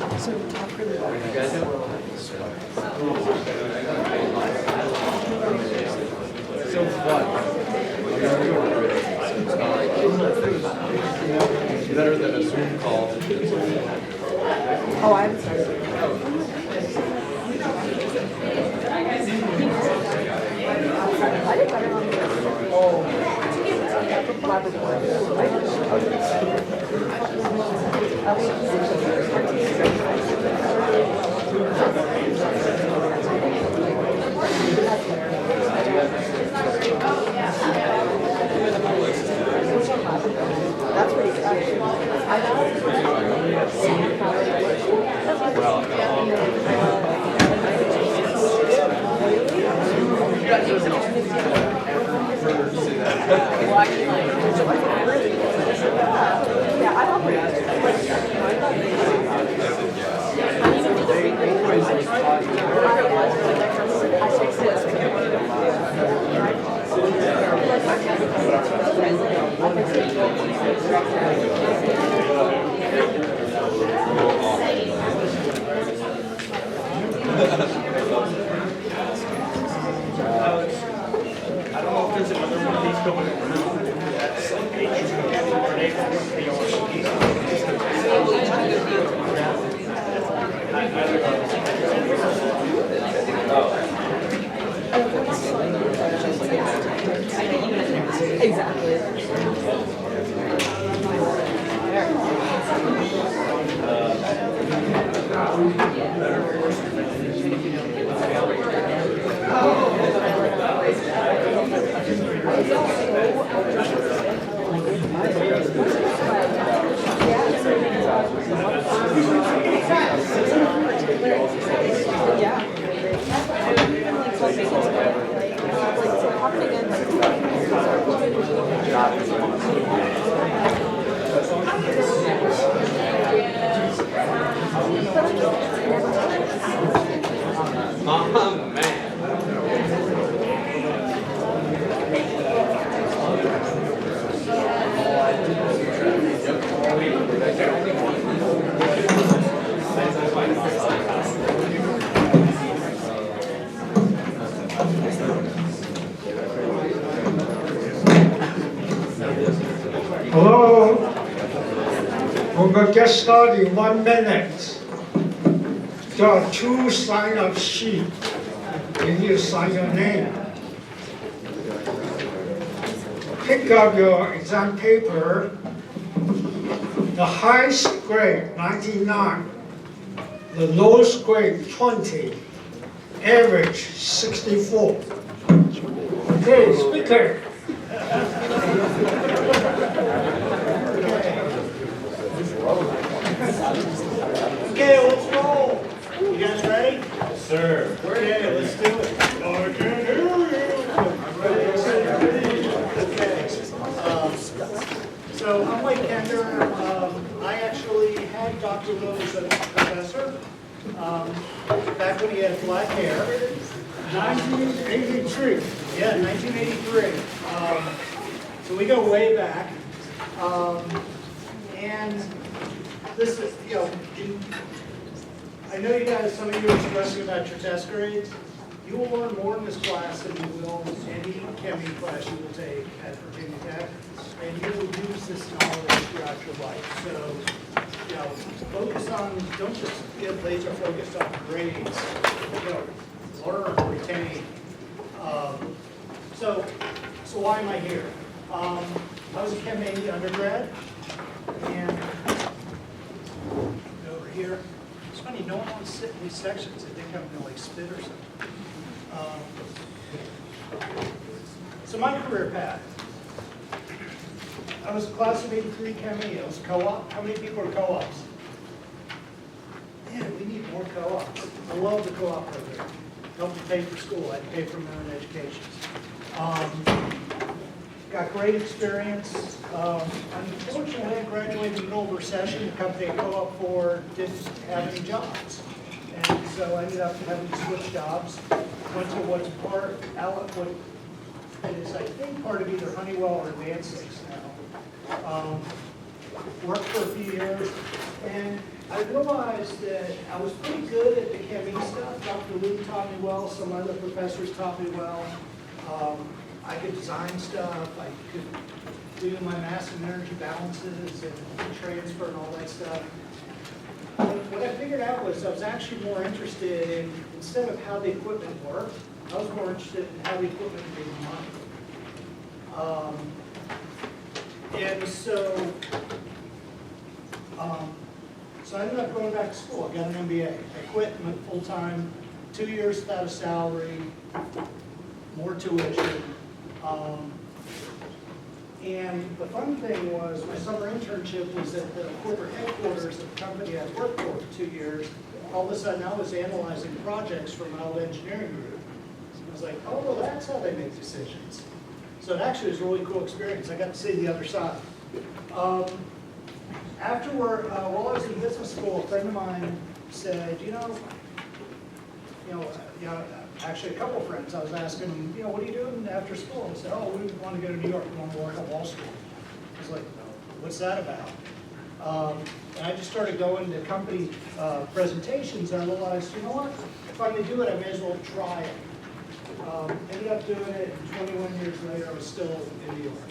So talk really well. So what? Better than a Zoom call. Oh, I haven't started. I did better on the That's pretty exciting. I yeah, I love I don't know if there's another one of these going around. Hello, we're going to get started in 1 minute. There are 2 sign-up sheets. You need to sign your name. Pick up your exam paper. The highest grade, 99. The lowest grade, 20. Average, 64. Okay, speaker. Okay, let's roll. You guys ready? Yes, sir. Okay, let's do it. I can hear you. Okay. So I'm like Kender. I actually had Dr. Lewis as a professor back when he had black hair. 1983. Yeah, 1983. So we go way back. And this is, you know, I know you guys, some of you are stressing about your test grades. You will learn more in this class than you will in any chemistry class you will take at Virginia Tech. And you will use this knowledge throughout your life. So, you know, focus on, don't just get laser focused on grades. You know, learn, retain. So why am I here? I was a Chem 80 undergrad, and over here, it's funny, no one wants to sit in these sections. They think I'm going to like spit or something. So my career path. I was a class of 83 Chem 80. I was a co-op. How many people are co-ops? Man, we need more co-ops. I love the co-op program. Helped me pay for school. I had to pay for my own education. Got great experience. Unfortunately, I graduated in the middle of a recession. The company I co-op for didn't have any jobs. And so I ended up having to switch jobs. Went to what's part, what is, I think, part of either Honeywell or Advanced now. Worked for a few years. And I realized that I was pretty good at the chemie stuff. Dr. Luke taught me well, some other professors taught me well. I could design stuff, I could do my mass and energy balances and heat transfer and all that stuff. What I figured out was I was actually more interested in, instead of how the equipment worked, I was more interested in how the equipment made money. And so I ended up going back to school. I got an MBA. I quit and went full-time, 2 years without a salary, more tuition. And the fun thing was my summer internship was at the corporate headquarters of the company I worked for 2 years. All of a sudden I was analyzing projects from my old engineering group. I was like, oh, well, that's how they make decisions. So it actually was a really cool experience. I got to see the other side. Afterward, while I was in business school, a friend of mine said, actually a couple of friends, I was asking them, what are you doing after school? And said, oh, we want to go to New York, we want to work on Wall Street. I was like, what's that about? And I just started going to company presentations, and I realized, you know what, if I'm going to do it, I may as well try it. Ended up doing it, and 21 years later, I was still in New York.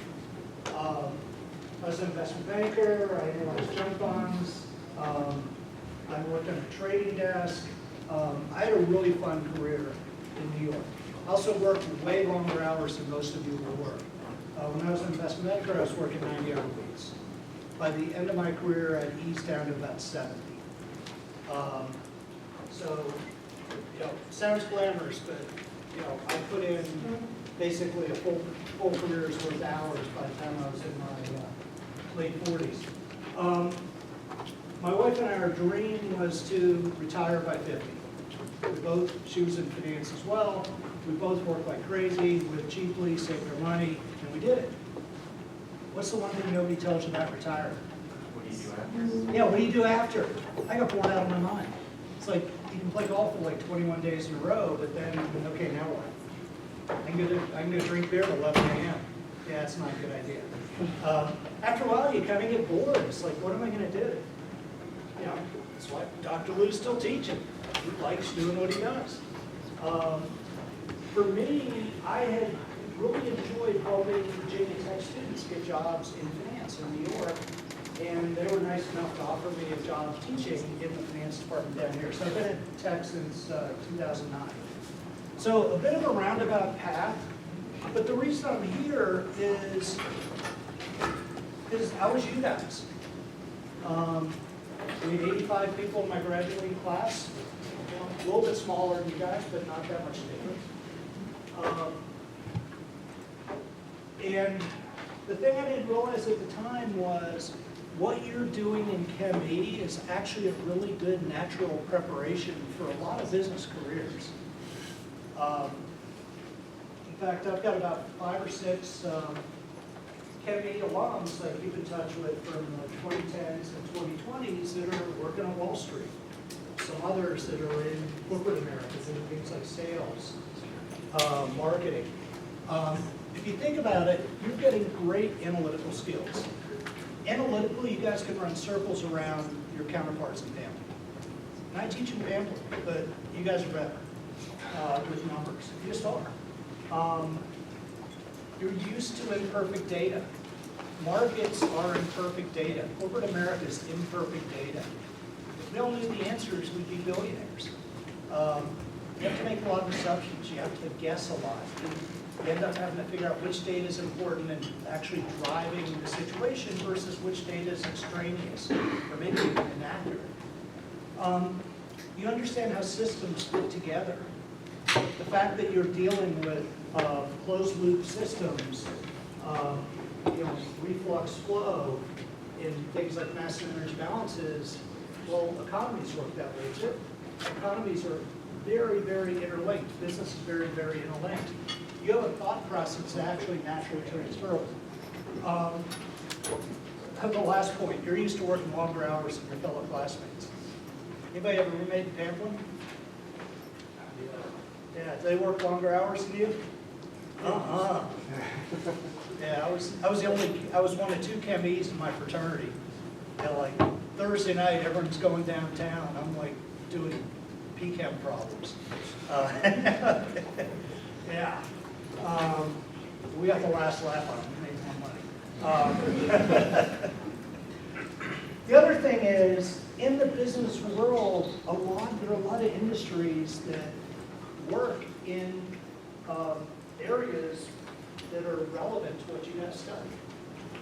I was an investment banker, I analyzed junk bonds, I worked on a trading desk. I had a really fun career in New York. I also worked way longer hours than most of you will work. When I was an investment banker, I was working 90-hour weeks. By the end of my career, I'd eased down to about 70. Sounds glamorous, but I put in basically a full career's worth of hours by the time I was in my late 40s. My wife and I, our dream was to retire by 50. She was in finance as well. We both worked like crazy, lived cheaply, saved our money, and we did it. What's the one thing nobody tells you about retirement? What do you do after? Yeah, what do you do after? I got bored out of my mind. It's like you can play golf for like 21 days in a row, but then, okay, now what? I can go drink beer at 11 a.m. Yeah, it's not a good idea. After a while, you kind of get bored. It's like, what am I going to do? That's why Dr. Lou's still teaching. He likes doing what he does. For me, I had really enjoyed helping Virginia Tech students get jobs in finance in New York, and they were nice enough to offer me a job teaching in the finance department down here. So I've been at Tech since 2009. So a bit of a roundabout path, but the reason I'm here is I was you guys. We had 85 people in my graduating class, a little bit smaller than you guys, but not that much different. And the thing I didn't realize at the time was what you're doing in Chem E is actually a really good natural preparation for a lot of business careers. In fact, I've got about 5 or 6 Chem E alums that I keep in touch with from the 2010s and 2020s that are working on Wall Street. Some others that are in corporate America, doing things like sales, marketing. If you think about it, you're getting great analytical skills. Analytically, you guys can run circles around your counterparts in Pamplin. And I teach in Pamplin, but you guys are better with numbers. You just are. You're used to imperfect data. Markets are imperfect data. Corporate America is imperfect data. If we all knew the answers, we'd be billionaires. You have to make a lot of assumptions. You have to guess a lot. You end up having to figure out which data is important and actually driving the situation versus which data is extraneous or maybe even inaccurate. You understand how systems fit together. The fact that you're dealing with closed-loop systems, reflux flow in things like mass and energy balances, well, economies work that way too. Economies are very, very interlinked. Business is very, very interlinked. You have a thought process that's actually naturally transferable. The last point, you're used to working longer hours than your fellow classmates. Anybody have a roommate in Pamplin? Yeah, do they work longer hours than you? Yeah, I was one of 2 Chem E's in my fraternity. Like Thursday night, everyone's going downtown. I'm like doing PChem problems. Yeah. We got the last laugh on it. We made more money. The other thing is, in the business world, there are a lot of industries that work in areas that are relevant to what you guys study.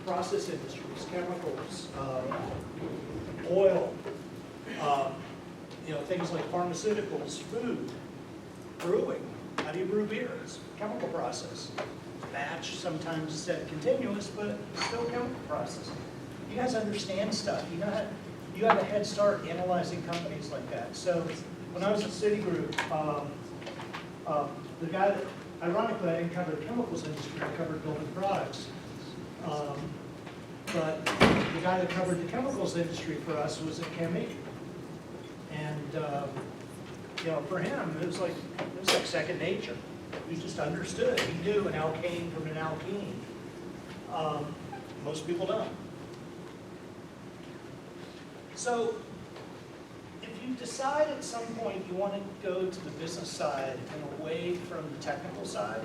Process industries, chemicals, oil, things like pharmaceuticals, food, brewing. How do you brew beer? It's a chemical process. Batch, sometimes said continuous, but still a chemical process. You guys understand stuff. You have a head start analyzing companies like that. So when I was at Citigroup, the guy that, ironically, I didn't cover the chemicals industry, I covered building products. But the guy that covered the chemicals industry for us was at ChemE. And for him, it was like second nature. He just understood. He knew an alkane from an alkene. Most people don't. So if you decide at some point you want to go to the business side and away from the technical side,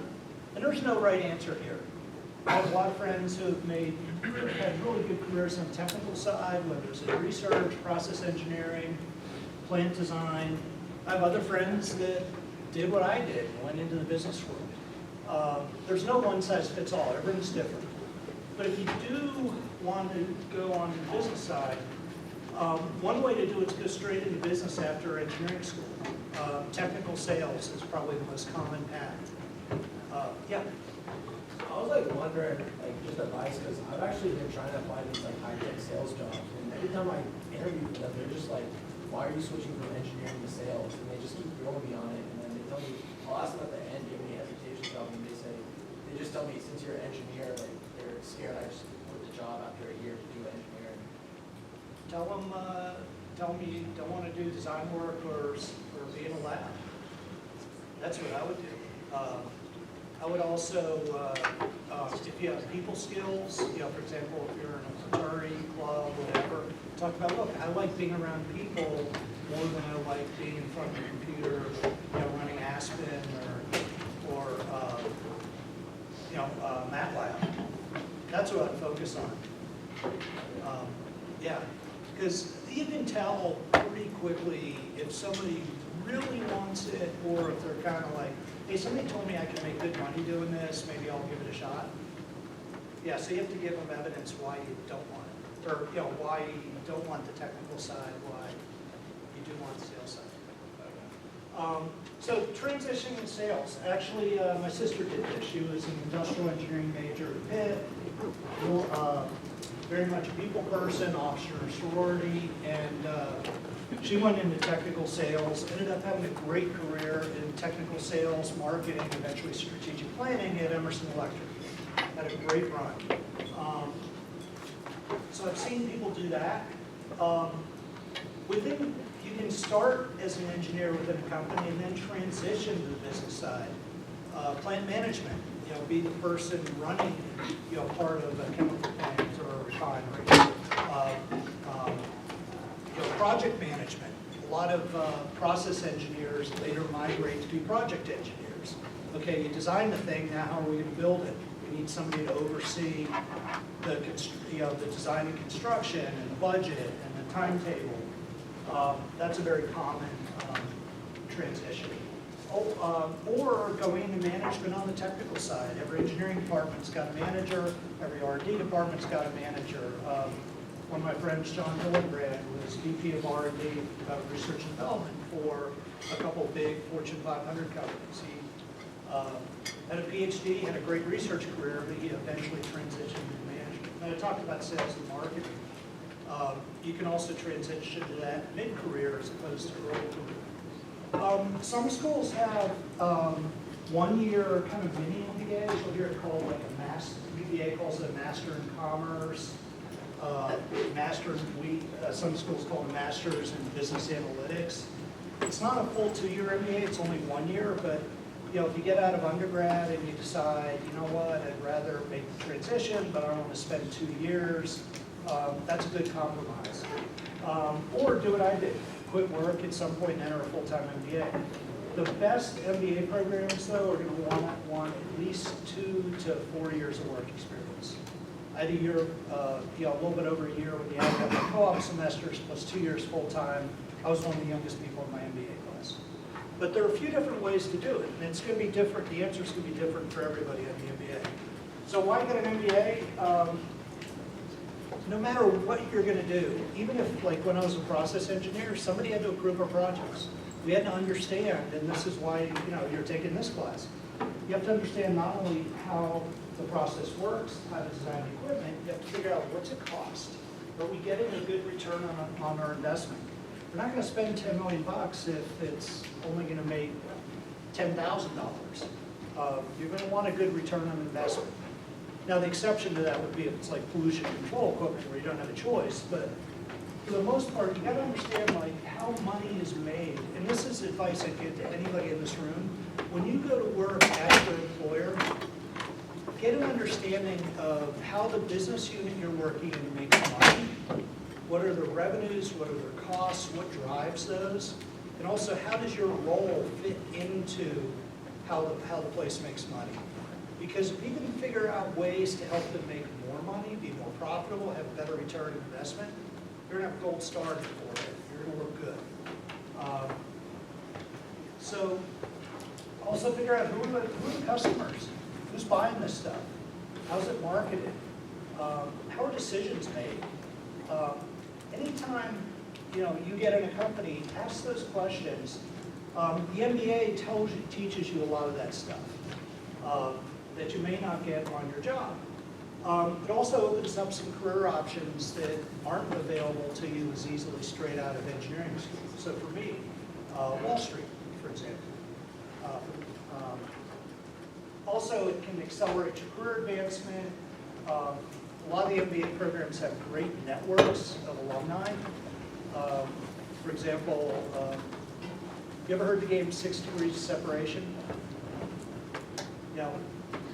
and there's no right answer here. I have a lot of friends who have had really good careers on the technical side, whether it's in research, process engineering, plant design. I have other friends that did what I did and went into the business world. There's no one size fits all. Everyone's different. But if you do want to go on the business side, one way to do it is go straight into business after engineering school. Technical sales is probably the most common path. Yeah. I was like wondering, like just advice, because I've actually been trying to find these like high-tech sales jobs, and every time I interview with them, they're just like, why are you switching from engineering to sales? And they just keep throwing me on it, and then they tell me, I'll ask them at the end, do you have any hesitations about me? They just tell me, since you're an engineer, like they're scared I just quit the job after a year to do engineering. Tell them you don't want to do design work or be in a lab. That's what I would do. I would also, if you have people skills, for example, if you're in a fraternity, club, whatever, talk about, look, I like being around people more than I like being in front of a computer, running Aspen or MATLAB. That's what I'd focus on. Yeah, because you can tell pretty quickly if somebody really wants it or if they're kind of like, hey, somebody told me I can make good money doing this, maybe I'll give it a shot. Yeah, so you have to give them evidence why you don't want it, or why you don't want the technical side, why you do want the sales side. So transitioning to sales. Actually, my sister did this. She was an industrial engineering major at Pitt, very much a people person, officer in sorority, and she went into technical sales, ended up having a great career in technical sales, marketing, eventually strategic planning at Emerson Electric. Had a great run. So I've seen people do that. You can start as an engineer within a company and then transition to the business side. Plant management, be the person running, part of a chemical plant or a refinery. Project management. A lot of process engineers later migrate to be project engineers. Okay, you design the thing, now how are we going to build it? We need somebody to oversee the design and construction and the budget and the timetable. That's a very common transition. Or going into management on the technical side. Every engineering department's got a manager. Every R&D department's got a manager. One of my friends, John Hillenbrand, was VP of R&D, Research and Development, for a couple of big Fortune 500 companies. He had a PhD, had a great research career, but he eventually transitioned into management. And I talked about sales and marketing. You can also transition to that mid-career as opposed to early career. Some schools have 1 year kind of mini MBAs. You'll hear it called like a master. MBA calls it a Master in Commerce. Some schools call it Masters in Business Analytics. It's not a full 2-year MBA, it's only 1 year, but if you get out of undergrad and you decide, you know what, I'd rather make the transition, but I don't want to spend 2 years, that's a good compromise. Or do what I did, quit work at some point and enter a full-time MBA. The best MBA programs, though, are going to want at least 2 to 4 years of work experience. I had a year, a little bit over a year when you have my co-op semesters plus 2 years full-time. I was one of the youngest people in my MBA class. But there are a few different ways to do it, and it's going to be different. The answer's going to be different for everybody in the MBA. So why get an MBA? No matter what you're going to do, even if, like when I was a process engineer, somebody had to approve our projects. We had to understand, and this is why you're taking this class. You have to understand not only how the process works, how to design the equipment, you have to figure out what's it cost. Are we getting a good return on our investment? We're not going to spend $10 million if it's only going to make $10,000. You're going to want a good return on investment. Now, the exception to that would be if it's like pollution control equipment where you don't have a choice, but for the most part, you got to understand like how money is made. And this is advice I give to anybody in this room. When you go to work at your employer, get an understanding of how the business unit you're working in makes money. What are the revenues? What are their costs? What drives those? And also, how does your role fit into how the place makes money? Because if you can figure out ways to help them make more money, be more profitable, have a better return on investment, you're going to have a gold star for it. You're going to look good. So also figure out who are the customers? Who's buying this stuff? How's it marketed? How are decisions made? Anytime you get in a company, ask those questions. The MBA teaches you a lot of that stuff that you may not get on your job. It also opens up some career options that aren't available to you as easily straight out of engineering school. So for me, Wall Street, for example. Also, it can accelerate your career advancement. A lot of the MBA programs have great networks of alumni. For example, you ever heard the game 6 Degrees of Separation?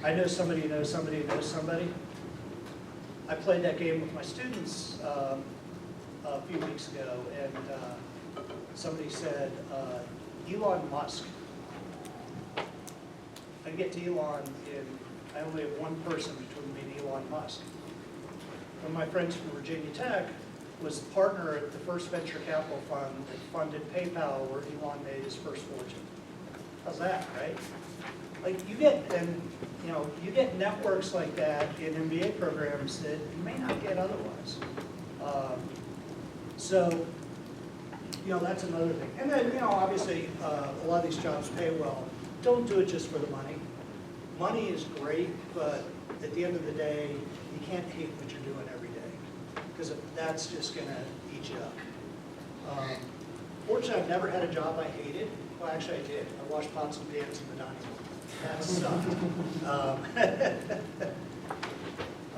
I know somebody who knows somebody who knows somebody. I played that game with my students a few weeks ago, and somebody said, Elon Musk. I get to Elon, and I only have one person between me and Elon Musk. One of my friends from Virginia Tech was the partner at the first venture capital fund that funded PayPal, where Elon made his first fortune. How's that, right? Like you get networks like that in MBA programs that you may not get otherwise. So that's another thing. And then obviously a lot of these jobs pay well. Don't do it just for the money. Money is great, but at the end of the day, you can't hate what you're doing every day, because that's just going to eat you up. Fortunately, I've never had a job I hated. Well, actually, I did. I washed pots and pans in the dining room. That sucked.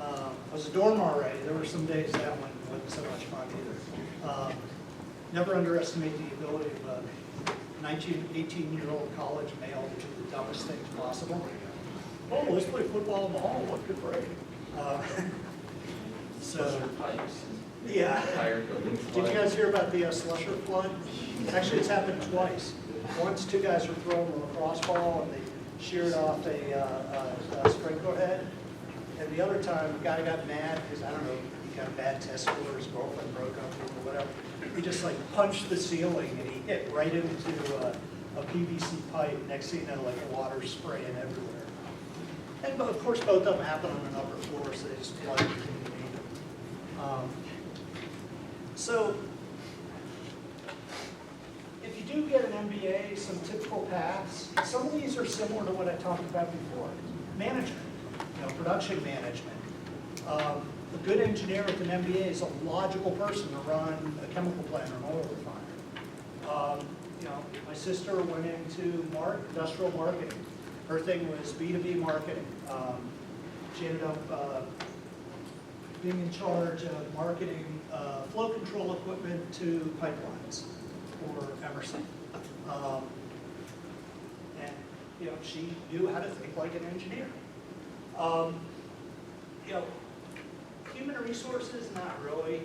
I was a dorm already. There were some days that one wasn't so much fun either. Never underestimate the ability of a 18-year-old college male to do the dumbest things possible. Oh, let's play football in the hall. What good break. Yeah. Did you guys hear about the Slusher flood? Actually, it's happened twice. Once, 2 guys were throwing a lacrosse ball and they sheared off a sprinkler head. And the other time, the guy got mad because, I don't know, he got a bad test score, his girlfriend broke up with him or whatever. He just like punched the ceiling and he hit right into a PVC pipe. Next thing you know, like the water's spraying everywhere. And of course, both of them happened on an upper floor, so they just flooded the community. So, if you do get an MBA, some typical paths, some of these are similar to what I talked about before. Management, production management. A good engineer with an MBA is a logical person to run a chemical plant or an oil refinery. My sister went into industrial marketing. Her thing was B2B marketing. She ended up being in charge of marketing flow control equipment to pipelines for Emerson. And she knew how to think like an engineer. Human resources, not really.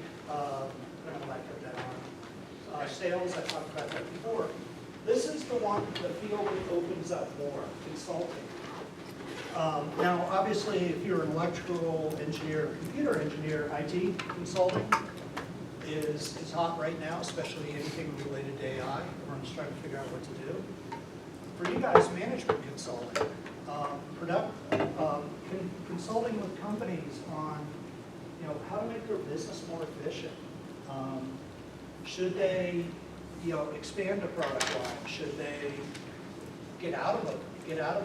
criminal record that are sales. I talked about that before. This is the one, the field that opens up more, consulting. Now, obviously, if you're an electrical engineer, computer engineer, IT consulting is hot right now, especially anything related to AI. Everyone's trying to figure out what to do. For you guys, management consulting, consulting with companies on, how to make their business more efficient. Should they, expand a product line? Should they get out of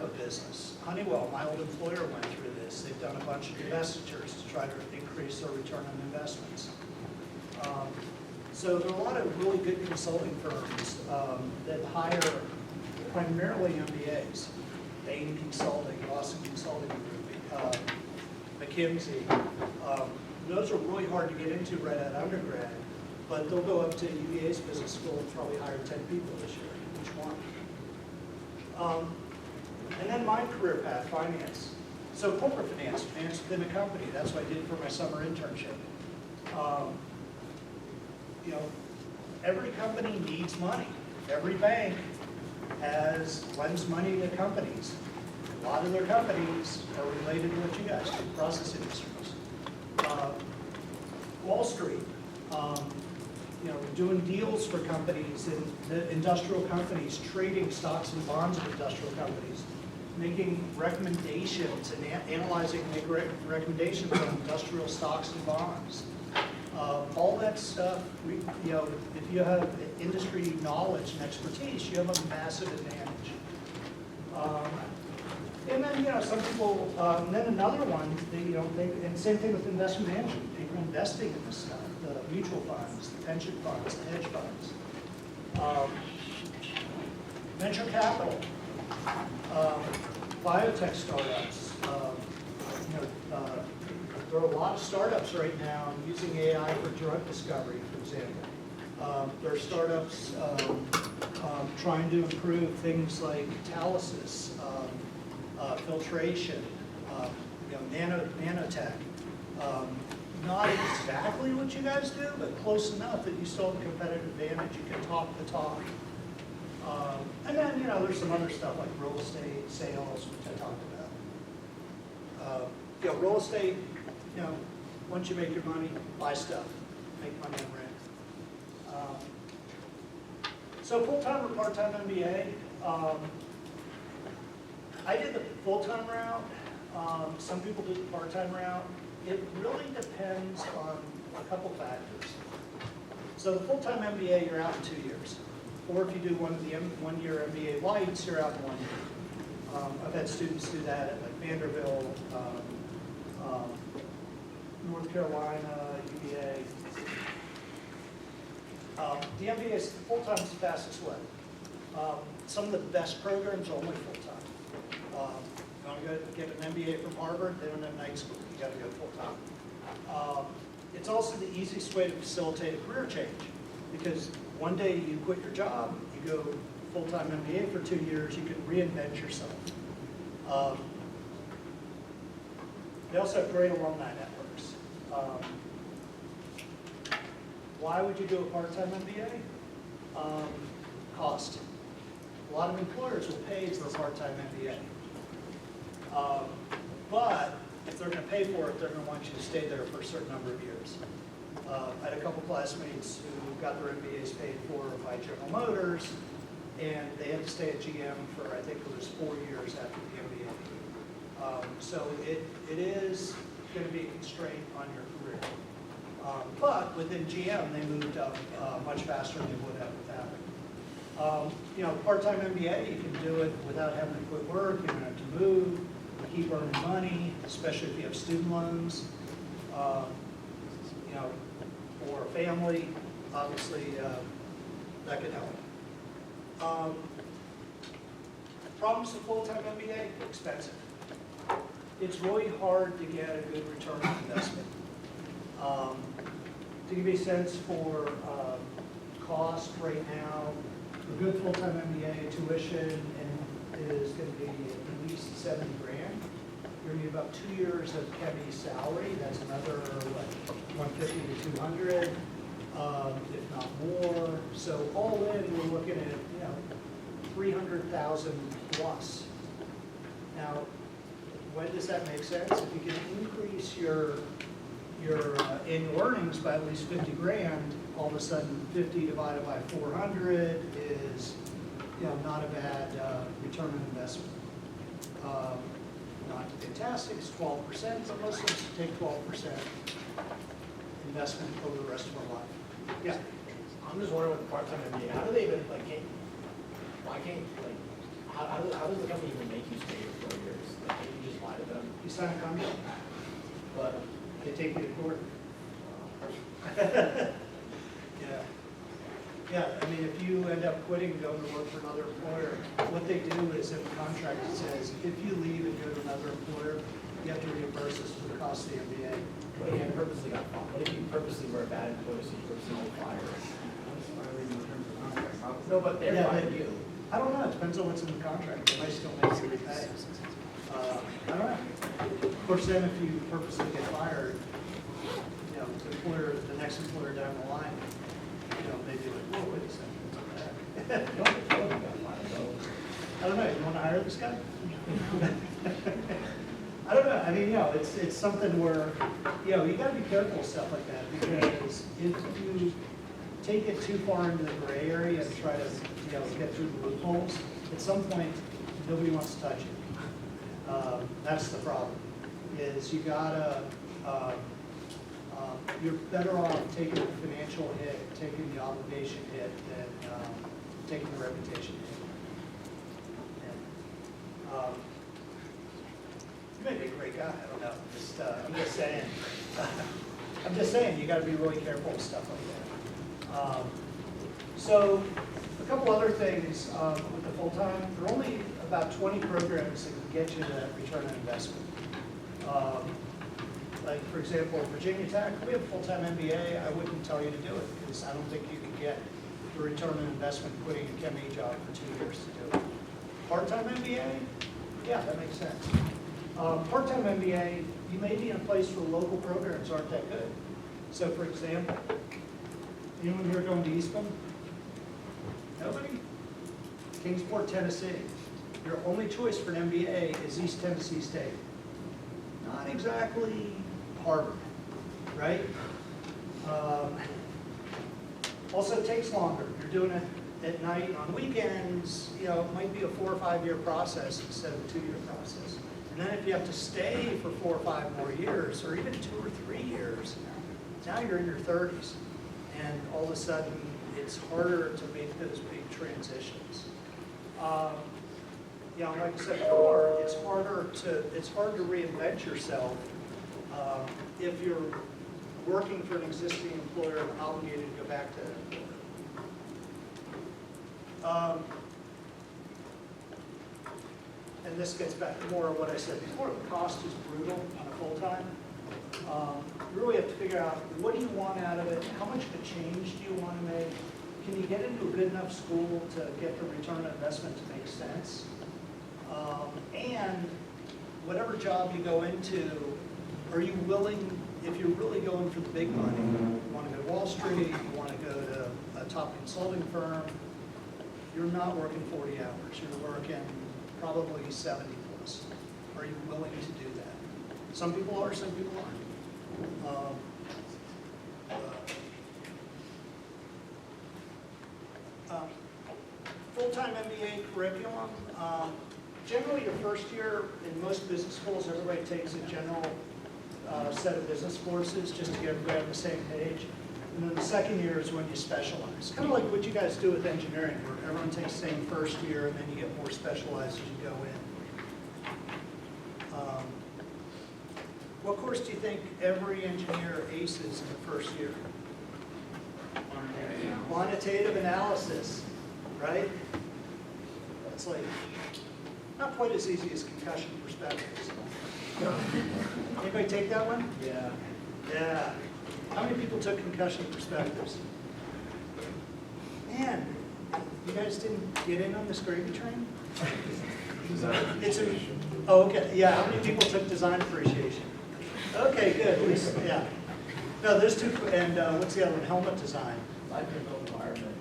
a business? Honeywell, my old employer, went through this. They've done a bunch of divestitures to try to increase their return on investments. So there are a lot of really good consulting firms that hire primarily MBAs. Bain Consulting, Boston Consulting Group, McKinsey. Those are really hard to get into right out of undergrad, but they'll go up to UVA's business school and probably hire 10 people this year, each one. And then my career path, finance. So corporate finance within a company. That's what I did for my summer internship. Every company needs money. Every bank lends money to companies. A lot of their companies are related to what you guys do, process industries. Wall Street, doing deals for companies, industrial companies, trading stocks and bonds of industrial companies, making recommendations and analyzing, make recommendations on industrial stocks and bonds. All that stuff, if you have industry knowledge and expertise, you have a massive advantage. And then, some people, and then another one, and same thing with investment management, people investing in this stuff, the mutual funds, the pension funds, the hedge funds. Venture capital, biotech startups, there are a lot of startups right now using AI for drug discovery, for example. There are startups trying to improve things like catalysis, filtration, nanotech. Not exactly what you guys do, but close enough that you still have a competitive advantage. You can talk the talk. And then, there's some other stuff like real estate, sales, which I talked about. Real estate, once you make your money, buy stuff, make money on rent. So full-time or part-time MBA, I did the full-time route. Some people did the part-time route. It really depends on a couple factors. So the full-time MBA, you're out in 2 years. Or if you do one of the one-year MBA lights, you're out in 1 year. I've had students do that at like Vanderbilt, North Carolina, UVA. The MBA is full-time is the fastest way. Some of the best programs are only full-time. You want to go get an MBA from Harvard, they don't have night school. You got to go full-time. It's also the easiest way to facilitate a career change, because one day you quit your job, you go full-time MBA for 2 years, you can reinvent yourself. They also have great alumni networks. Why would you do a part-time MBA? Cost. A lot of employers will pay for a part-time MBA. But if they're going to pay for it, they're going to want you to stay there for a certain number of years. I had a couple classmates who got their MBAs paid for by General Motors, and they had to stay at GM for, I think it was 4 years after the MBA. So it is going to be a constraint on your career. But within GM, they moved up much faster than they would have without it. Part-time MBA, you can do it without having to quit work. You don't have to move. You keep earning money, especially if you have student loans. For a family, obviously, that could help. Problems with full-time MBA, expensive. It's really hard to get a good return on investment. To give you a sense for cost right now, a good full-time MBA tuition is going to be at least 70 grand. You're going to be about 2 years of Chemie salary. That's another, 150 to 200. if not more. So all in, we're looking at, 300,000 plus. Now, when does that make sense? If you can increase your annual earnings by at least 50 grand, all of a sudden 50 divided by 400 is, not a bad return on investment. Not fantastic, it's 12%, but most of us take 12% investment over the rest of our life. Yeah. I'm just wondering with the part-time MBA, how do they even, how does the company even make you stay for 4 years? Like, can you just lie to them? You sign a contract, But, they take you to court. Yeah. Yeah, I mean, if you end up quitting and going to work for another employer, what they do is in the contract, it says, if you leave and go to another employer, you have to reimburse us for the cost of the MBA. what if you purposely got fired? What if you purposely were a bad employee, so you purposely got fired? No, but they're Yeah, firing they- you. I don't know, it depends on what's in the contract, they might still make you pay. I don't know. Of course, then if you purposely get fired, the next employer down the line, maybe like, whoa, wait a second. You don't get got fired, though. I don't know, you wanna hire this guy? I don't know, I mean, it's something where, you gotta be careful with stuff like that, because if you take it too far into the gray area and try to, get through the loopholes, at some point, nobody wants to touch it. That's the problem, is you gotta, you're better off taking the financial hit, taking the obligation hit, than taking the reputation hit. And, you may be a great guy, I don't know, I'm just saying. I'm just saying, you gotta be really careful with stuff like that. So, a couple other things with the full-time, there are only about 20 programs that can get you that return on investment. Like, for example, Virginia Tech, we have a full-time MBA, I wouldn't tell you to do it, because I don't think you can get the return on investment quitting a Chem E job for 2 years to do it. Part-time MBA, yeah, that makes sense. Part-time MBA, you may be in a place where local programs aren't that good. So for example, anyone here going to Eastman? Nobody? Kingsport, Tennessee. Your only choice for an MBA is East Tennessee State. Not exactly Harvard, right? Also, it takes longer. You're doing it at night, on weekends, it might be a 4 or 5 year process instead of a 2-year process. And then if you have to stay for 4 or 5 more years, or even 2 or 3 years, now you're in your 30s. And all of a sudden, it's harder to make those big transitions. Like I said before, it's hard to reinvent yourself if you're working for an existing employer and obligated to go back to that employer. And this gets back to more of what I said before, the cost is brutal on a full-time. You really have to figure out, what do you want out of it? How much of a change do you want to make? Can you get into a good enough school to get the return on investment to make sense? And whatever job you go into, are you willing, if you're really going for the big money, you want to go to Wall Street, you want to go to a top consulting firm, you're not working 40 hours, you're working probably 70 plus. Are you willing to do that? Some people are, some people aren't. Full-time MBA curriculum. Generally, your first year in most business schools, everybody takes a general set of business courses just to get everybody on the same page. And then the second year is when you specialize. Kind of like what you guys do with engineering, where everyone takes the same first year and then you get more specialized as you go in. What course do you think every engineer aces in the first year? Quantitative analysis, right? That's like, not quite as easy as concussion perspectives. Anybody take that one? Yeah. Yeah. How many people took concussion perspectives? Man, you guys didn't get in on this gravy train? Oh, okay. Yeah, how many people took design appreciation? Okay, good. At least, yeah. No, those two, and what's the other one? Helmet design. Life in a built environment.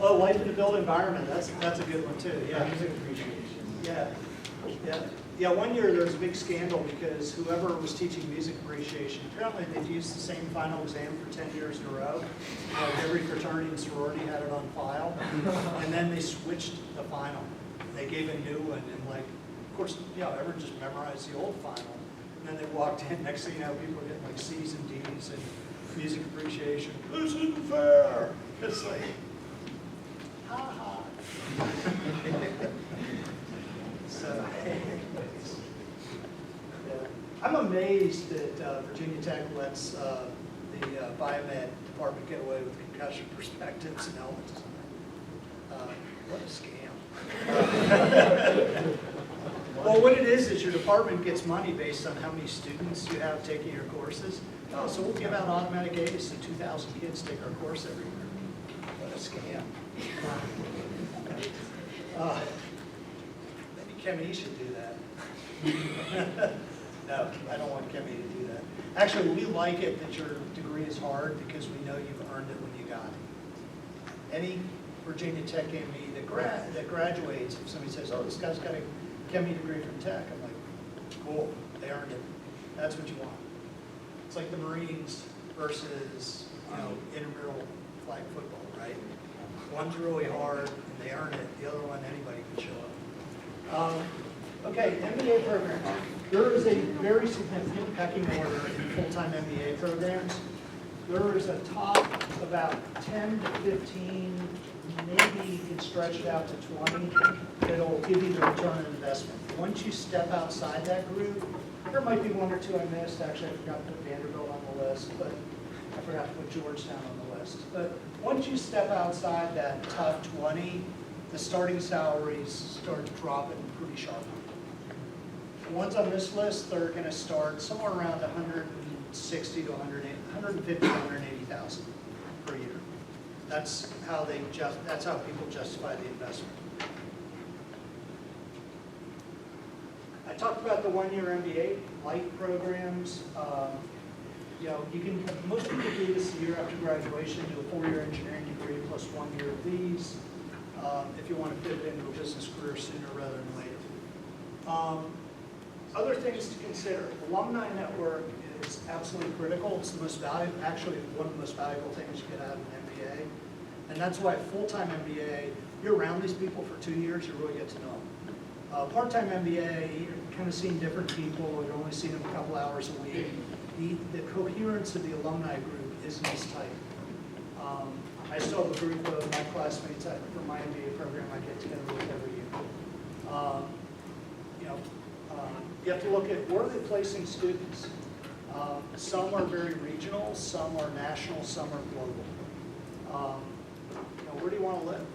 Oh, life in the built environment. That's a good one too. Yeah. Music appreciation. Yeah. Yeah. One year there was a big scandal because whoever was teaching music appreciation, apparently they'd used the same final exam for 10 years in a row. Every fraternity and sorority had it on file, and then they switched the final. They gave a new one, and like, of course, everyone just memorized the old final. And then they walked in, next thing you know, people were getting like C's and D's and music appreciation. This isn't fair. It's like, ha ha. So, yeah. I'm amazed that Virginia Tech lets the biomed department get away with concussion perspectives and helmet design. What a scam. Well, what it is your department gets money based on how many students you have taking your courses. Oh, so we'll give out automatic A's to 2,000 kids take our course every year. What a scam. Maybe Kemi should do that. No, I don't want Kemi to do that. Actually, we like it that your degree is hard because we know you've earned it when you got it. Any Virginia Tech ME that graduates, if somebody says, oh, this guy's got a Kemi degree from Tech, I'm like, cool, they earned it. That's what you want. It's like the Marines versus, intramural flag football, right? One's really hard and they earn it. The other one, anybody can show up. Okay, MBA programs. There is a very significant pecking order in full-time MBA programs. There is a top about 10 to 15, maybe you can stretch it out to 20, that'll give you the return on investment. Once you step outside that group, there might be one or two I missed. Actually, I forgot to put Vanderbilt on the list, but I forgot to put Georgetown on the list. But once you step outside that top 20, the starting salaries start dropping pretty sharply. The ones on this list, they're going to start somewhere around 160 to 150 to 180,000 per year. That's how people justify the investment. I talked about the one-year MBA light programs. Most people do this a year after graduation, do a 4-year engineering degree plus 1 year of these. If you want to pivot into a business career sooner rather than later. Other things to consider. Alumni network is absolutely critical. It's the most valuable, actually one of the most valuable things you get out of an MBA. And that's why full-time MBA, you're around these people for 2 years, you really get to know them. Part-time MBA, you're kind of seeing different people, you're only seeing them a couple hours a week. The coherence of the alumni group isn't as tight. I still have a group of my classmates from my MBA program I get together with every year. You have to look at where are they placing students. Some are very regional, some are national, some are global. Where do you want to live?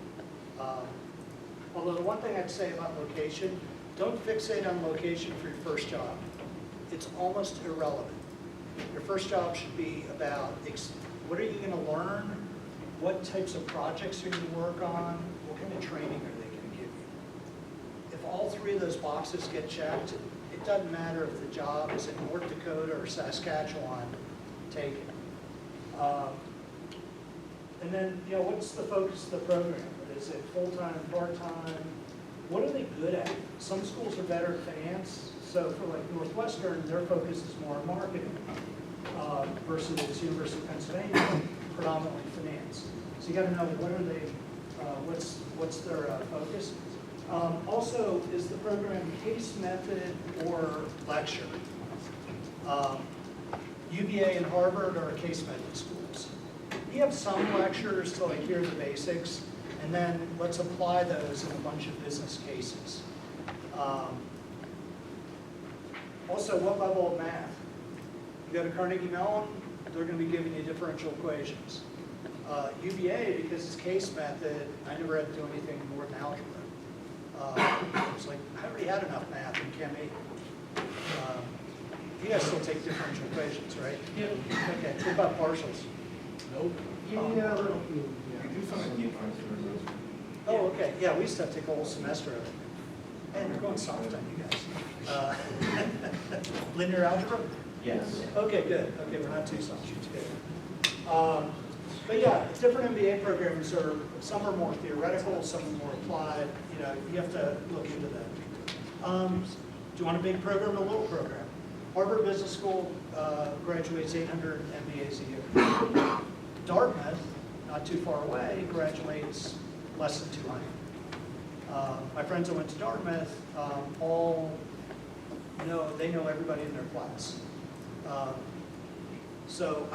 Although the one thing I'd say about location, don't fixate on location for your first job. It's almost irrelevant. Your first job should be about what are you going to learn, what types of projects are you going to work on, what kind of training are they going to give you. If all 3 of those boxes get checked, it doesn't matter if the job is in North Dakota or Saskatchewan, take it. And then, what's the focus of the program? Is it full-time, part-time? What are they good at? Some schools are better at finance. So for like Northwestern, their focus is more on marketing versus University of Pennsylvania, predominantly finance. So you got to know what are they, what's their focus. Also, is the program case method or lecture? UVA and Harvard are case method schools. We have some lectures to like hear the basics, and then let's apply those in a bunch of business cases. Also, what level of math? You go to Carnegie Mellon, they're going to be giving you differential equations. UVA, because it's case method, I never had to do anything more than algebra. It's like, I already had enough math in Chem 8. You guys still take differential equations, right? Yeah. Okay, what about partials? Nope. Yeah, oh, okay. Yeah, we used to have to take a whole semester of it. And you're going soft on you guys. Linear algebra? Yes. Okay, good. Okay, we're not Tucson, shoots good. But yeah, different MBA programs are, some are more theoretical, some are more applied. You know, you have to look into that. Do you want a big program or a little program? Harvard Business School graduates 800 MBAs a year. Dartmouth, not too far away, graduates less than 200. My friends that went to Dartmouth all know, they know everybody in their class. So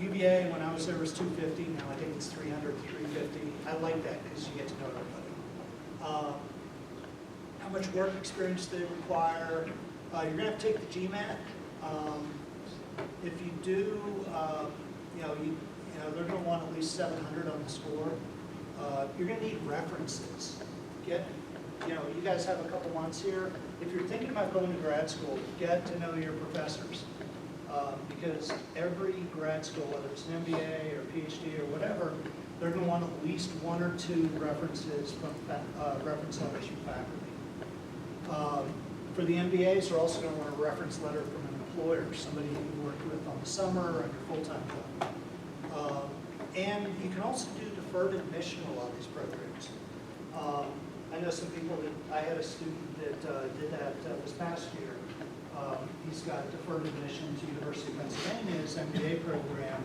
UVA, when I was there, was 250. Now I think it's 300, 350. I like that because you get to know everybody. How much work experience they require? You're going to have to take the GMAT. If you do, they're going to want at least 700 on the score. You're going to need references. You guys have a couple months here. If you're thinking about going to grad school, get to know your professors. Because every grad school, whether it's an MBA or PhD or whatever, they're going to want at least 1 or 2 references from reference letters from faculty. For the MBAs, they're also going to want a reference letter from an employer, somebody you worked with on the summer or on your full-time job. And you can also do deferred admission in a lot of these programs. I know some people that, I had a student that did that this past year. He's got deferred admission to University of Pennsylvania's MBA program.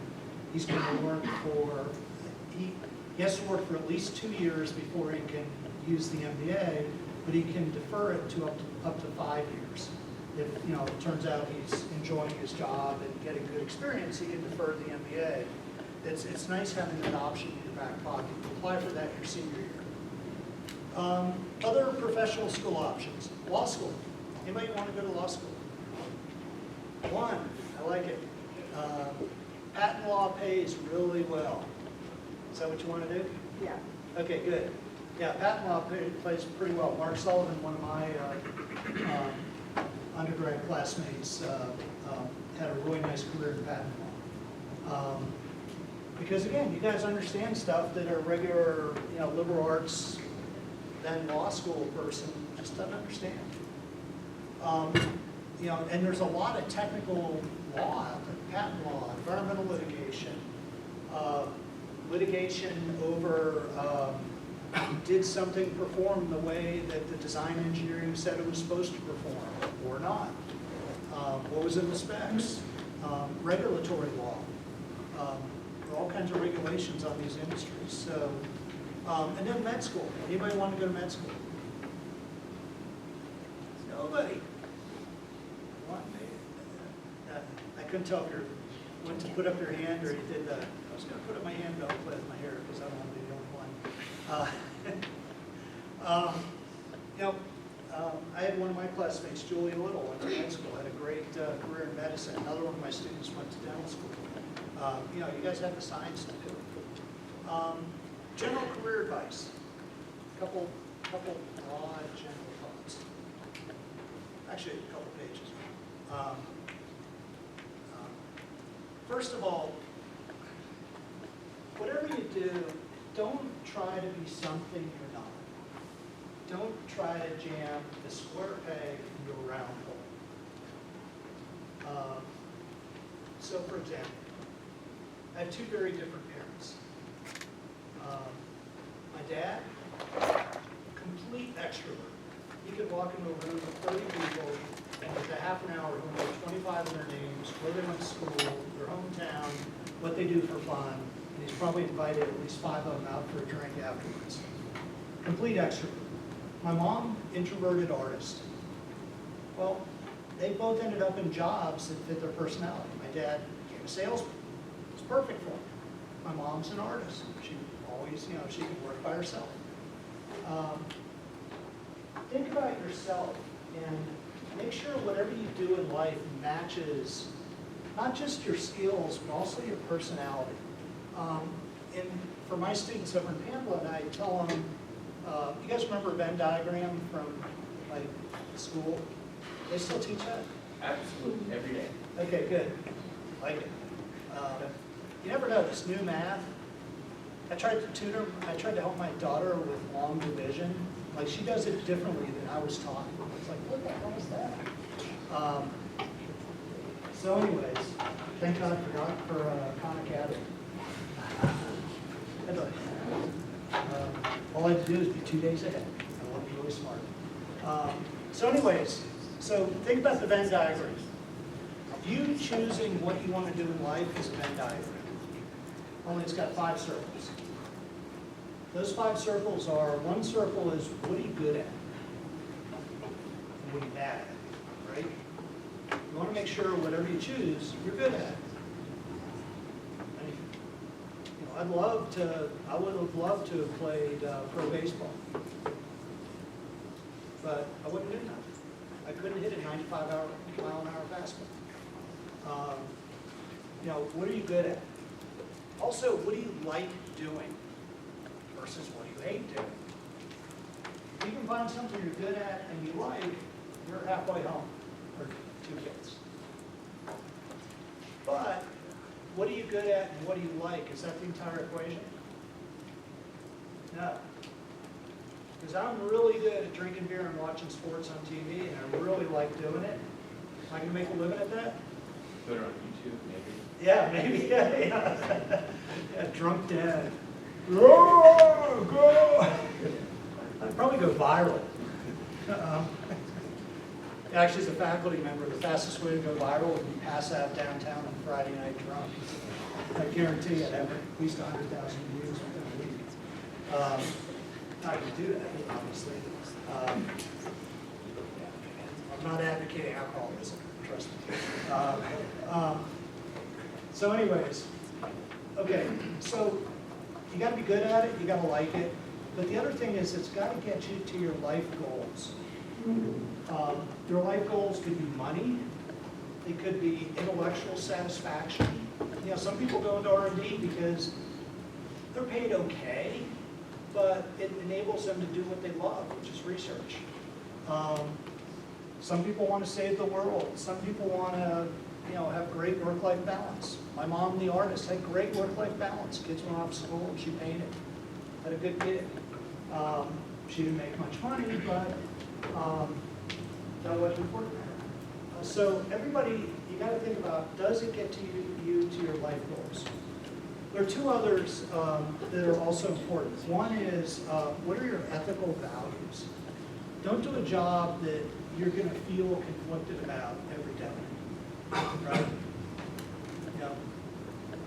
He's going to work for, he has to work for at least 2 years before he can use the MBA, but he can defer it to up to 5 years. If it turns out he's enjoying his job and getting good experience, he can defer the MBA. It's nice having that option in your back pocket. Apply for that your senior year. Other professional school options. Law school. Anybody want to go to law school? One, I like it. Patent law pays really well. Is that what you want to do? Yeah. Okay, good. Yeah, patent law plays pretty well. Mark Sullivan, one of my undergrad classmates, had a really nice career in patent law. Because again, you guys understand stuff that a regular, liberal arts, then law school person just doesn't understand. And there's a lot of technical law out there, patent law, environmental litigation, litigation over did something perform the way that the design engineering said it was supposed to perform or not? What was in the specs? Regulatory law. There are all kinds of regulations on these industries. So, and then med school. Anybody want to go to med school? Nobody. I couldn't tell if you went to put up your hand or you did that. I was going to put up my hand, but I'll play with my hair because I don't want to be the only one. I had one of my classmates, Julia Little, went to med school, had a great career in medicine. Another one of my students went to dental school. You guys have the science to do it. General career advice. Couple broad general thoughts. Actually, a couple pages. First of all, whatever you do, don't try to be something you're not. Don't try to jam the square peg into a round hole. So for example, I have 2 very different parents. My dad, complete extrovert. He could walk into a room with 30 people and within a half an hour he'll know 25 of their names, where they went to school, their hometown, what they do for fun, and he's probably invited at least 5 of them out for a drink afterwards. Complete extrovert. My mom, introverted artist. Well, they both ended up in jobs that fit their personality. My dad became a salesman. It's perfect for him. My mom's an artist. She always, she can work by herself. Think about yourself and make sure whatever you do in life matches not just your skills, but also your personality. And for my students over in Pamela, I tell them, you guys remember a Venn diagram from school? They still teach that? Absolutely, every day. Okay, good. Like it. You never know, this new math. I tried to help my daughter with long division. Like, she does it differently than I was taught. It's like, what the hell is that? So anyways, thank God for Khan Academy. All I had to do is be 2 days ahead. I want to be really smart. So anyways, so think about the Venn diagram. You choosing what you want to do in life is a Venn diagram. Only it's got 5 circles. Those 5 circles are, one circle is what are you good at? And what are you bad at, right? You want to make sure whatever you choose, you're good at. I would have loved to have played pro baseball, but I wouldn't do enough. I couldn't hit a 95-mile-an-hour fastball. What are you good at? Also, what do you like doing versus what do you hate doing? If you can find something you're good at and you like, you're halfway home, or 2 kids. But what are you good at and what do you like? Is that the entire equation? No. Because I'm really good at drinking beer and watching sports on TV, and I really like doing it. Am I going to make a living at that? Put it on YouTube, maybe. Yeah, maybe. Yeah. Drunk dad. I'd probably go viral. Actually, as a faculty member, the fastest way to go viral would be pass out downtown on Friday night drunk. I guarantee I'd have at least 100,000 views within a week. I could do that, obviously. I'm not advocating alcoholism, trust me. So anyways, okay, so you got to be good at it, you got to like it, but the other thing is it's got to get you to your life goals. Your life goals could be money, it could be intellectual satisfaction. Some people go into R&D because they're paid okay, but it enables them to do what they love, which is research. Some people want to save the world. Some people want to, have great work-life balance. My mom, the artist, had great work-life balance. Kids went off to school and she painted. Had a good gig. She didn't make much money, but that wasn't important to her. So everybody, you got to think about, does it get to you to your life goals? There are 2 others that are also important. One is, what are your ethical values? Don't do a job that you're going to feel conflicted about every day, right?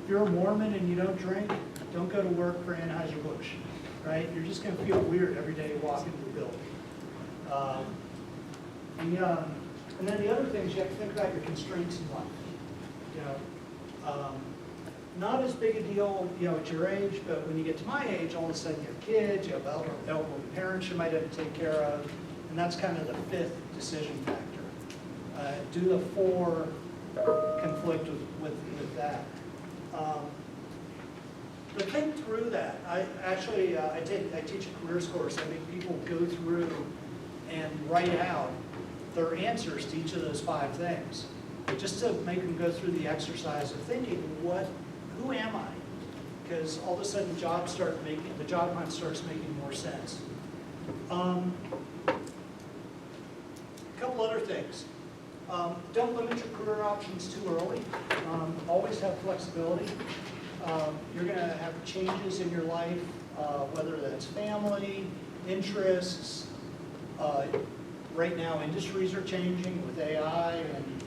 If you're a Mormon and you don't drink, don't go to work for Anheuser-Busch, right? You're just going to feel weird every day you walk into the building. And then the other thing is you have to think about your constraints in life. Not as big a deal, at your age, but when you get to my age, all of a sudden you have kids, you have elderly parents you might have to take care of, and that's kind of the 5th decision factor. Do the 4 conflict with that? But think through that. I teach a careers course. I make people go through and write out their answers to each of those 5 things, just to make them go through the exercise of thinking, who am I? Because all of a sudden the job hunt starts making more sense. A couple other things. Don't limit your career options too early. Always have flexibility. You're going to have changes in your life, whether that's family, interests. Right now, industries are changing with AI and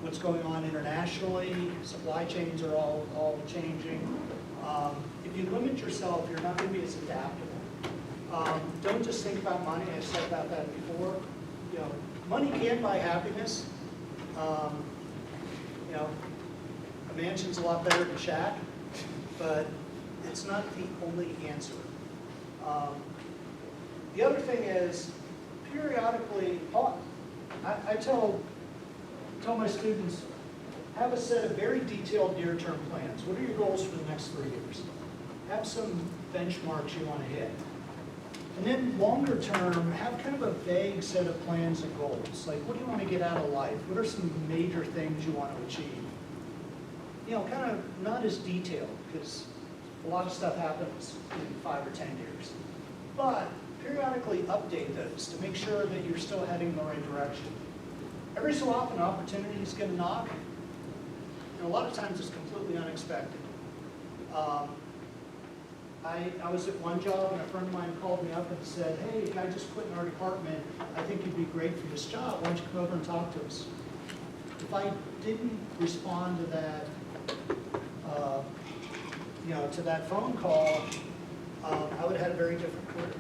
what's going on internationally. Supply chains are all changing. If you limit yourself, you're not going to be as adaptable. Don't just think about money. I've said about that before. Money can buy happiness. A mansion's a lot better than a shack, but it's not the only answer. The other thing is, periodically, I tell my students, have a set of very detailed near-term plans. What are your goals for the next 3 years? Have some benchmarks you want to hit. And then longer term, have kind of a vague set of plans and goals. Like, what do you want to get out of life? What are some major things you want to achieve? Kind of not as detailed, because a lot of stuff happens in 5 or 10 years. But periodically update those to make sure that you're still heading in the right direction. every so often opportunities get a knock, and a lot of times it's completely unexpected. I was at one job and a friend of mine called me up and said, hey, I just quit in our department. I think you'd be great for this job. Why don't you come over and talk to us? If I didn't respond to that, to that phone call, I would have had a very different career.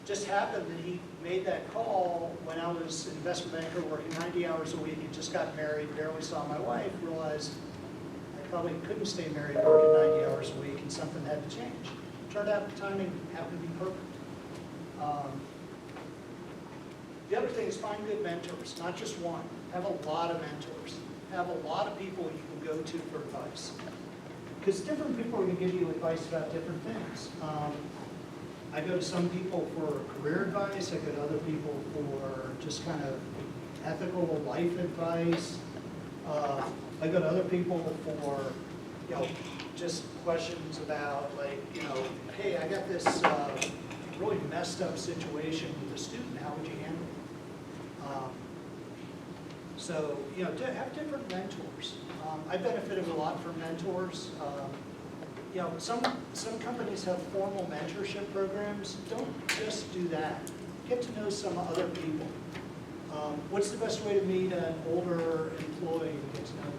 Just happened that he made that call when I was an investment banker working 90 hours a week and just got married, barely saw my wife, realized I probably couldn't stay married working 90 hours a week and something had to change. Turned out the timing happened to be perfect. The other thing is find good mentors, not just one. Have a lot of mentors. Have a lot of people you can go to for advice. Because different people are going to give you advice about different things. I go to some people for career advice. I go to other people for just kind of ethical life advice. I go to other people for, just questions about hey, I got this really messed up situation with a student. How would you handle it? So, have different mentors. I benefited a lot from mentors. Some companies have formal mentorship programs. Don't just do that. Get to know some other people. What's the best way to meet an older employee and get to know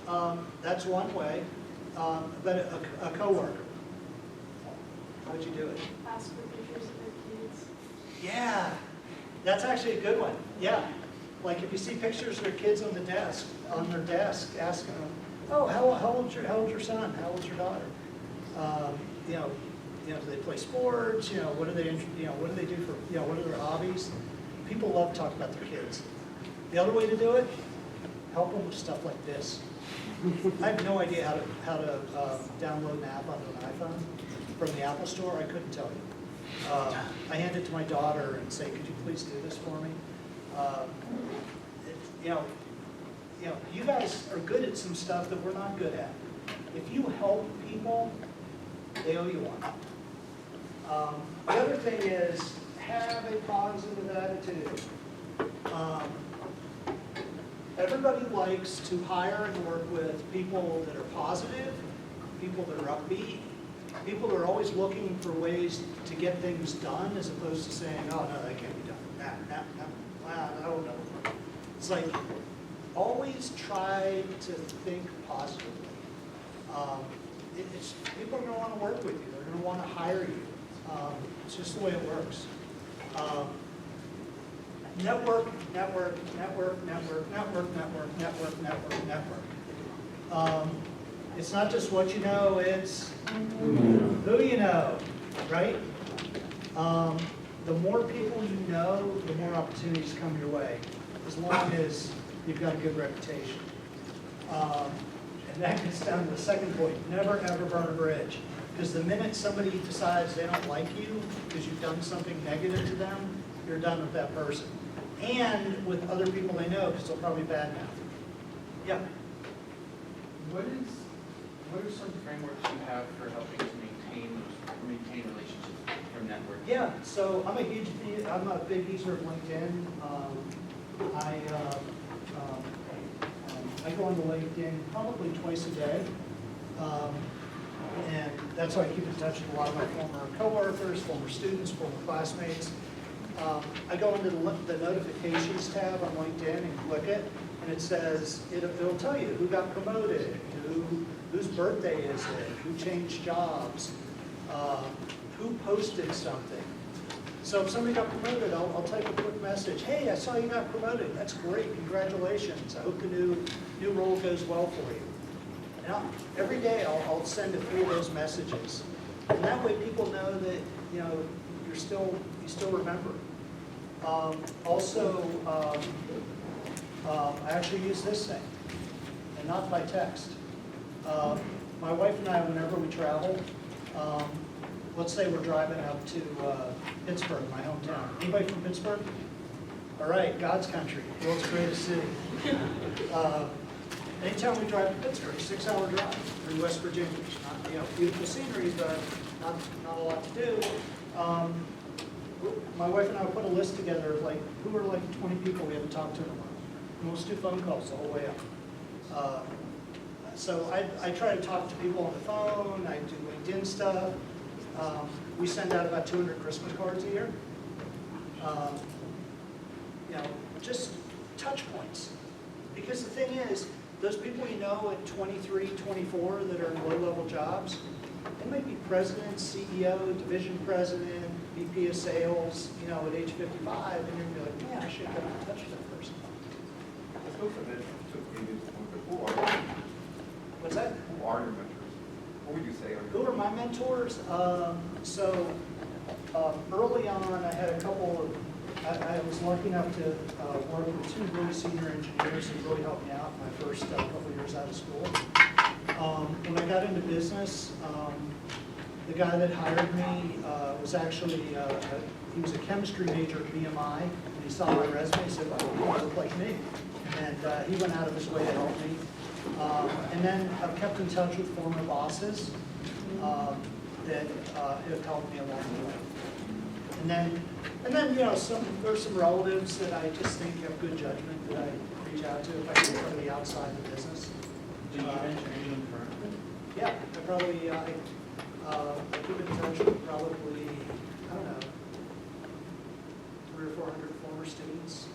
them? That's one way. But a coworker. How would you do it? Ask for pictures of their kids. Yeah, that's actually a good one. Yeah, like if you see pictures of their kids on their desk, ask them, oh, how old's your son? How old's your daughter? Do they play sports? What do they do for? What are their hobbies? People love to talk about their kids. The other way to do it, help them with stuff like this. I have no idea how to download an app onto an iPhone from the Apple Store. I couldn't tell you. I hand it to my daughter and say, could you please do this for me? You guys are good at some stuff that we're not good at. If you help people, they owe you one. The other thing is, have a positive attitude. Everybody likes to hire and work with people that are positive, people that are upbeat, people that are always looking for ways to get things done as opposed to saying, oh, no, that can't be done. No. It's like, always try to think positively. People are going to want to work with you. They're going to want to hire you. It's just the way it works. Network. It's not just what you know, it's who you know, right? The more people you know, the more opportunities come your way, as long as you've got a good reputation. And that gets down to the second point, never ever burn a bridge. Because the minute somebody decides they don't like you because you've done something negative to them, you're done with that person. And with other people they know, because they'll probably badmouth you. Yeah? What are some frameworks you have for helping to maintain relationships from networking? Yeah, so I'm a big user of LinkedIn. I go onto LinkedIn probably twice a day. And that's how I keep in touch with a lot of my former coworkers, former students, former classmates. I go into the notifications tab on LinkedIn and click it, and it says, it'll tell you who got promoted, whose birthday is it, who changed jobs, who posted something. So if somebody got promoted, I'll type a quick message, hey, I saw you got promoted, that's great, congratulations, I hope the new role goes well for you. And every day I'll send a few of those messages. And that way people know that, you still remember. Also, I actually use this thing, and not by text. My wife and I, whenever we travel, let's say we're driving up to Pittsburgh, my hometown. Anybody from Pittsburgh? All right, God's country, world's greatest city. Anytime we drive to Pittsburgh, 6-hour drive through West Virginia. Not, beautiful scenery, but not a lot to do. my wife and I put a list together of like, who are like 20 people we haven't talked to in a while. And we'll just do phone calls the whole way up. So I try to talk to people on the phone, I do LinkedIn stuff. We send out about 200 Christmas cards a year. You know, just touch points. Because the thing is, those people you know at 23, 24 that are in low-level jobs, they might be president, CEO, division president, VP of sales, you know, at age 55, and you're gonna be like, man, I should get in touch with that person. Let's go for this. Who are you? What's that? Who are your mentors? What would you say? Who are my mentors? Early on, I had a couple of, I was lucky enough to work with two really senior engineers who really helped me out my first couple of years out of school. When I got into business, the guy that hired me was actually, he was a chemistry major at BMI, and he saw my resume and said, oh, you look like me. And he went out of his way to help me. And then I've kept in touch with former bosses that have helped me along the way. And then you know, there's some relatives that I just think have good judgment that I reach out to if I can get somebody outside the business. Do you mention anyone currently? Yeah, I probably, I keep in touch with probably, I don't know, 300 or 400 former students.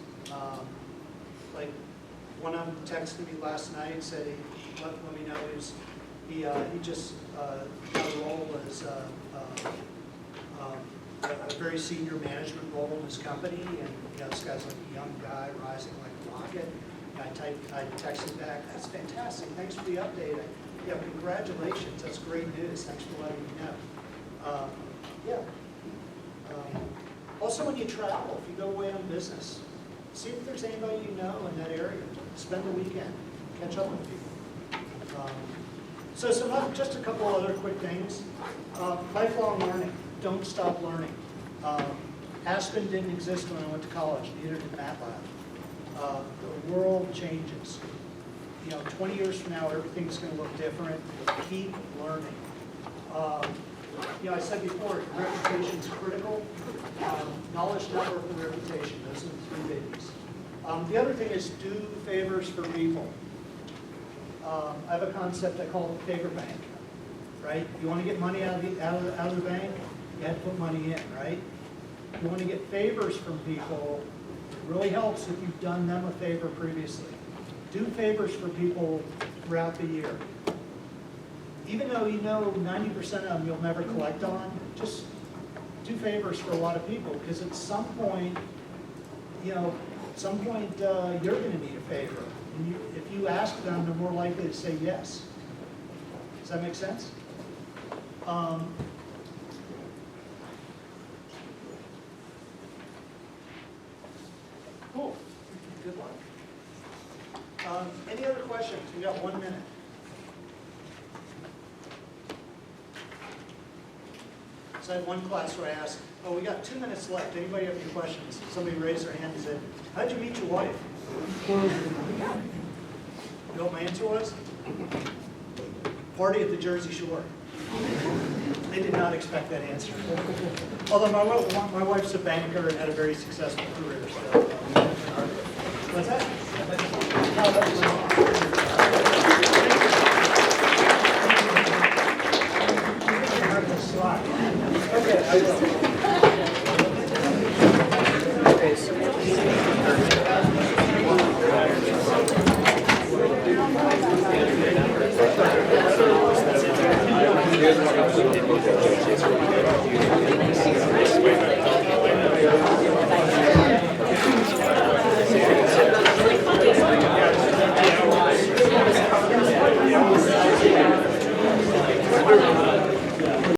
Like, one of them texted me last night, said he let me know he just got a role as a very senior management role in his company, and you know, this guy's like a young guy rising like a rocket. I texted back, that's fantastic, thanks for the update. Yeah, congratulations, that's great news, thanks for letting me know. Also, when you travel, if you go away on business, see if there's anybody you know in that area. Spend the weekend, catch up with people. Just a couple other quick things. Lifelong learning, don't stop learning. Aspen didn't exist when I went to college, neither did MATLAB. The world changes. You know, 20 years from now, everything's going to look different. Keep learning. You know, I said before, reputation is critical. Knowledge, network, and reputation. Those are the three biggies. The other thing is do favors for people. I have a concept I call the favor bank. Right? You want to get money out of the bank, you have to put money in. Right? You want to get favors from people. It really helps if you've done them a favor previously. Do favors for people throughout the year. Even though you know 90% of them you'll never collect on, just do favors for a lot of people, because at some point, you know, you're going to need a favor. And if you ask them, they're more likely to say yes. Does that make sense? Cool. Good luck. Any other questions? We got 1 minute. So I had one class where I asked, oh, we got 2 minutes left. Anybody have any questions? Somebody raised their hand and said, how'd you meet your wife? You know what my answer was? Party at the Jersey Shore. They did not expect that answer. Although my wife's a banker and had a very successful career. So, what's that? No, that was okay, I will. Okay, so Thank you.